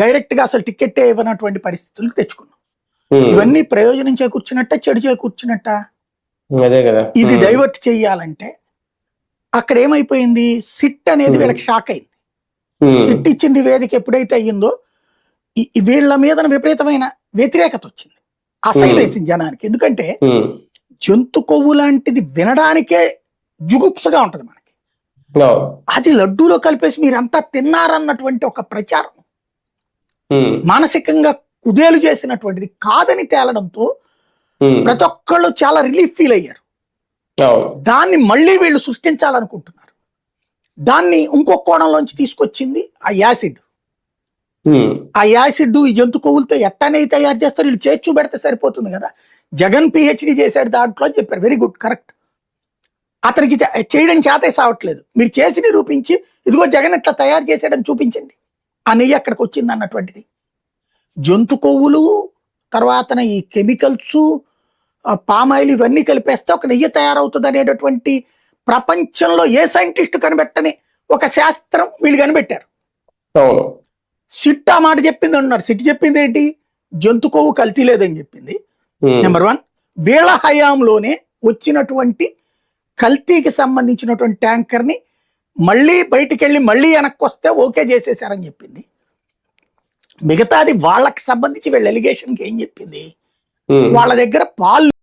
Direct గా అసలు టికెట్టే ఇవ్వనటువంటి పరిస్థితులకు తెచ్చుకున్నాం. ఉమ్, ఇవన్నీ ప్రయోజనం చేకూర్చున్నట్ట, చెడు చేకూర్చున్నట్ట. అదే కదా. ఇది డైవర్ట్ చేయాలంటే అక్కడ ఏమైపోయింది, సిట్ అనేది వీళ్ళకి షాక్ అయింది. సిట్ ఇచ్చిన నివేదిక ఎప్పుడైతే అయ్యిందో వీళ్ళ మీద విపరీతమైన వ్యతిరేకత వచ్చింది, అసహ్యం వేసింది జనానికి. ఎందుకంటే జంతు కొవ్వు లాంటిది వినడానికే జుగుప్సగా ఉంటది మనకి. అది లడ్డూలో కలిపేసి మీరంతా తిన్నారన్నటువంటి ఒక ప్రచారం మానసికంగా కుదేలు చేసినటువంటిది కాదని తేలడంతో ప్రతి ఒక్కళ్ళు చాలా రిలీఫ్ ఫీల్ అయ్యారు. దాన్ని మళ్ళీ వీళ్ళు సృష్టించాలనుకుంటున్నారు. దాన్ని ఇంకో కోణంలోంచి తీసుకొచ్చింది ఆ యాసిడ్. ఆ యాసిడ్ ఈ జంతు కొవ్వులతో ఎట్టనేది తయారు చేస్తారు, వీళ్ళు చేర్చు పెడితే సరిపోతుంది కదా. జగన్ పిహెచ్డి చేశాడు దాంట్లో అని చెప్పారు, వెరీ గుడ్, కరెక్ట్. అతనికి చేయడం చేతే సావట్లేదు, మీరు చేసి నిరూపించి ఇదిగో జగన్ ఎట్లా తయారు చేశాడని చూపించండి. ఆ నెయ్యి అక్కడికి వచ్చింది అన్నటువంటిది. జంతు కొవ్వులు తర్వాత ఈ కెమికల్స్, పామాయిల్ ఇవన్నీ కలిపేస్తే ఒక నెయ్యి తయారవుతుంది అనేటటువంటి ప్రపంచంలో ఏ సైంటిస్ట్ కనిపెట్టని ఒక శాస్త్రం వీళ్ళు కనిపెట్టారు. సిట్ ఆ మాట చెప్పింది అంటున్నారు. సిట్ చెప్పింది ఏంటి, జంతు కొవ్వు కల్తీ లేదని చెప్పింది. నెంబర్ 1, వీళ్ళ హయాంలోనే వచ్చినటువంటి కల్తీకి సంబంధించినటువంటి ట్యాంకర్ని మళ్ళీ బయటికి వెళ్ళి మళ్ళీ వెనక్కి వస్తే ఓకే చేసేసారని చెప్పింది. మిగతాది వాళ్ళకి సంబంధించి వీళ్ళ ఎలిగేషన్కి ఏం చెప్పింది, వాళ్ళ దగ్గర పాలు